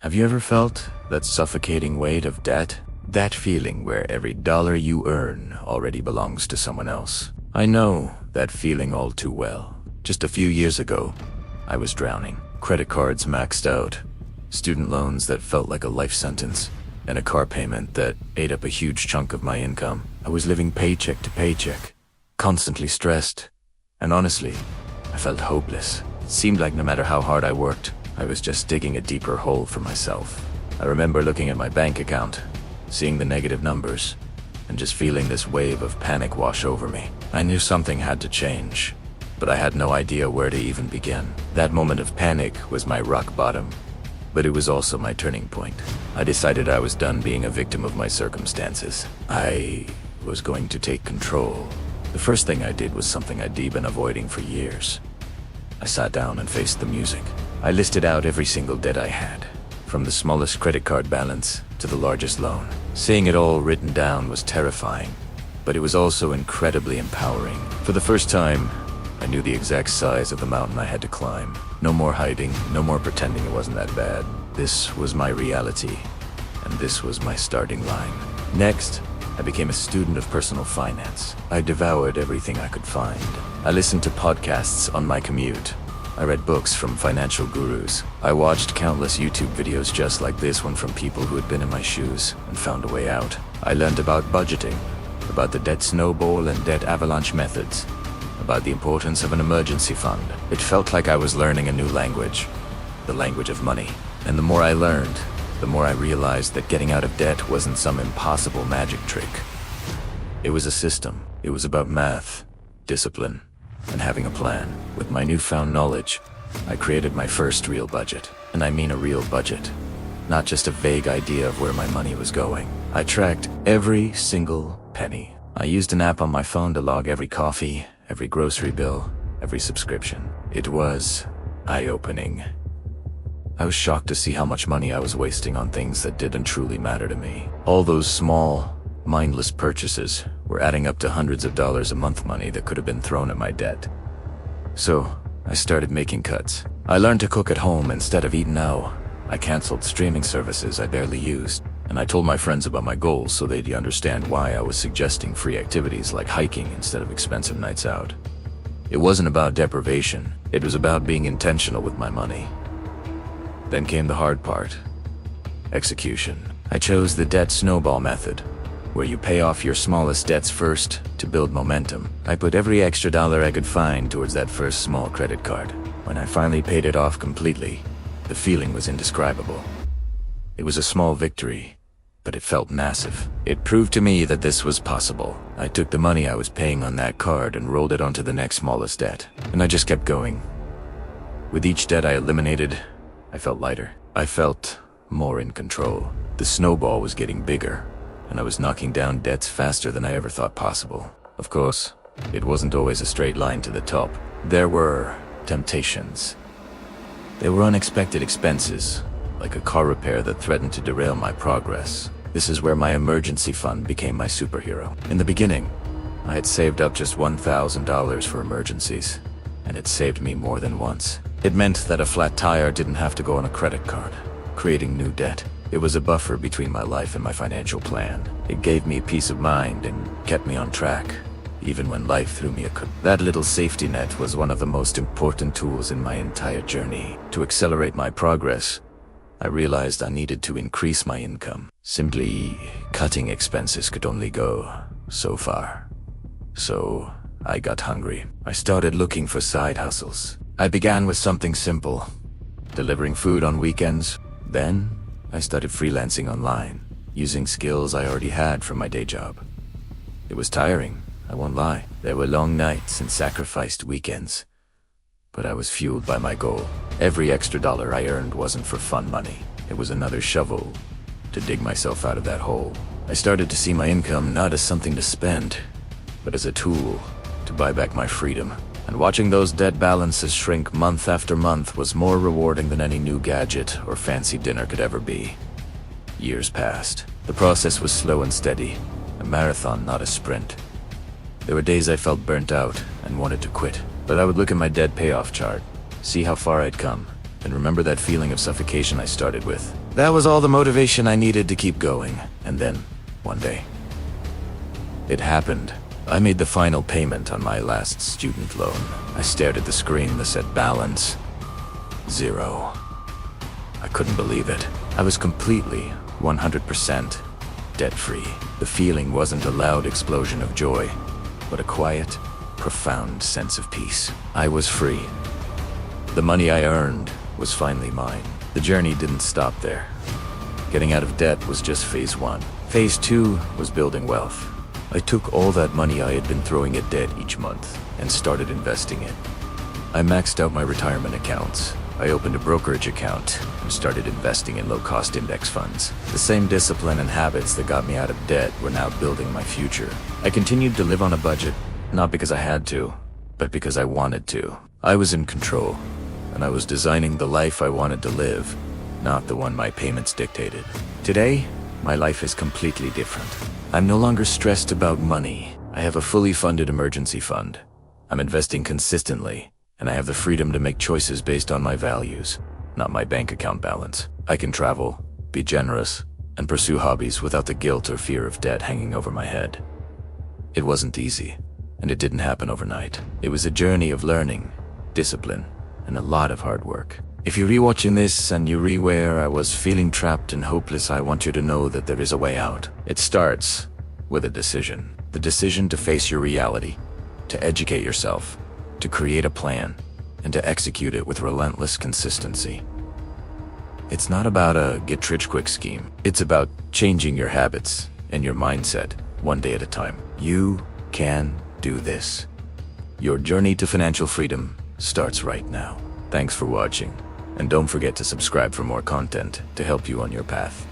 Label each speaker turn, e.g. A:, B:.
A: Have you ever felt that suffocating weight of debt? That feeling where every dollar you earn already belongs to someone else. I know that feeling all too well. Just a few years ago, I was drowning. Credit cards maxed out, student loans that felt like a life sentence, and a car payment that ate up a huge chunk of my income. I was living paycheck to paycheck, constantly stressed, and honestly, I felt hopeless. It seemed like no matter how hard I worked, I was just digging a deeper hole for myself. I remember looking at my bank account, seeing the negative numbers, and just feeling this wave of panic wash over me. I knew something had to change, but I had no idea where to even begin. That moment of panic was my rock bottom, but it was also my turning point. I decided I was done being a victim of my circumstances. I was going to take control. The first thing I did was something I'd been avoiding for years. I sat down and faced the music. I listed out every single debt I had, from the smallest credit card balance to the largest loan. Seeing it all written down was terrifying, but it was also incredibly empowering. For the first time, I knew the exact size of the mountain I had to climb. No more hiding, no more pretending it wasn't that bad. This was my reality, and this was my starting line. Next, I became a student of personal finance. I devoured everything I could find. I listened to podcasts on my commute. I read books from financial gurus. I watched countless YouTube videos just like this one from people who had been in my shoes and found a way out. I learned about budgeting, about the debt snowball and debt avalanche methods, about the importance of an emergency fund. It felt like I was learning a new language, the language of money. And the more I learned, the more I realized that getting out of debt wasn't some impossible magic trick. It was a system. It was about math, discipline, and having a plan. With my newfound knowledge, I created my first real budget. And I mean a real budget, not just a vague idea of where my money was going. I tracked every single penny. I used an app on my phone to log every coffee, every grocery bill, every subscription. It was eye-opening. I was shocked to see how much money I was wasting on things that didn't truly matter to me. All those small, mindless purchases were adding up to hundreds of dollars a month money that could have been thrown at my debt. So, I started making cuts. I learned to cook at home instead of eating out. I canceled streaming services I barely used, and I told my friends about my goals so they'd understand why I was suggesting free activities like hiking instead of expensive nights out. It wasn't about deprivation, it was about being intentional with my money. Then came the hard part: execution. I chose the debt snowball method, where you pay off your smallest debts first to build momentum. I put every extra dollar I could find towards that first small credit card. When I finally paid it off completely, the feeling was indescribable. It was a small victory, but it felt massive. It proved to me that this was possible. I took the money I was paying on that card and rolled it onto the next smallest debt, and I just kept going. With each debt I eliminated, I felt lighter. I felt more in control. The snowball was getting bigger, and I was knocking down debts faster than I ever thought possible. Of course, it wasn't always a straight line to the top. There were temptations. There were unexpected expenses, like a car repair that threatened to derail my progress. This is where my emergency fund became my superhero. In the beginning, I had saved up just $1,000 for emergencies, and it saved me more than once. It meant that a flat tire didn't have to go on a credit card, creating new debt. It was a buffer between my life and my financial plan. It gave me peace of mind and kept me on track, even when life threw me a curve. That little safety net was one of the most important tools in my entire journey. To accelerate my progress, I realized I needed to increase my income. Simply cutting expenses could only go so far. So I got hungry. I started looking for side hustles. I began with something simple, delivering food on weekends. Then I started freelancing online, using skills I already had from my day job. It was tiring, I won't lie. There were long nights and sacrificed weekends, but I was fueled by my goal. Every extra dollar I earned wasn't for fun money. It was another shovel to dig myself out of that hole. I started to see my income not as something to spend, but as a tool to buy back my freedom. And watching those debt balances shrink month after month was more rewarding than any new gadget or fancy dinner could ever be. Years passed. The process was slow and steady, a marathon, not a sprint. There were days I felt burnt out and wanted to quit, but I would look at my debt payoff chart, see how far I'd come, And remember that feeling of suffocation I started with? That was all the motivation I needed to keep going. And then, one day, it happened. I made the final payment on my last student loan. I stared at the screen that said balance 0. I couldn't believe it. I was completely, 100% debt-free. The feeling wasn't a loud explosion of joy, but a quiet, profound sense of peace. I was free. The money I earned was finally mine. The journey didn't stop there. Getting out of debt was just phase 1. Phase 2 was building wealth. I took all that money I had been throwing at debt each month and started investing it. I maxed out my retirement accounts. I opened a brokerage account and started investing in low-cost index funds. The same discipline and habits that got me out of debt were now building my future. I continued to live on a budget, not because I had to, but because I wanted to. I was in control, and I was designing the life I wanted to live, not the one my payments dictated. Today, my life is completely different. I'm no longer stressed about money. I have a fully funded emergency fund. I'm investing consistently, and I have the freedom to make choices based on my values, not my bank account balance. I can travel, be generous, and pursue hobbies without the guilt or fear of debt hanging over my head. It wasn't easy, and it didn't happen overnight. It was a journey of learning, discipline, and a lot of hard work. If you're rewatching this and you're where I was feeling trapped and hopeless, I want you to know that there is a way out. It starts with a decision. The decision to face your reality, to educate yourself, to create a plan, and to execute it with relentless consistency. It's not about a get-rich-quick scheme. It's about changing your habits and your mindset one day at a time. You can do this. Your journey to financial freedom starts right now. Thanks for watching, and don't forget to subscribe for more content to help you on your path.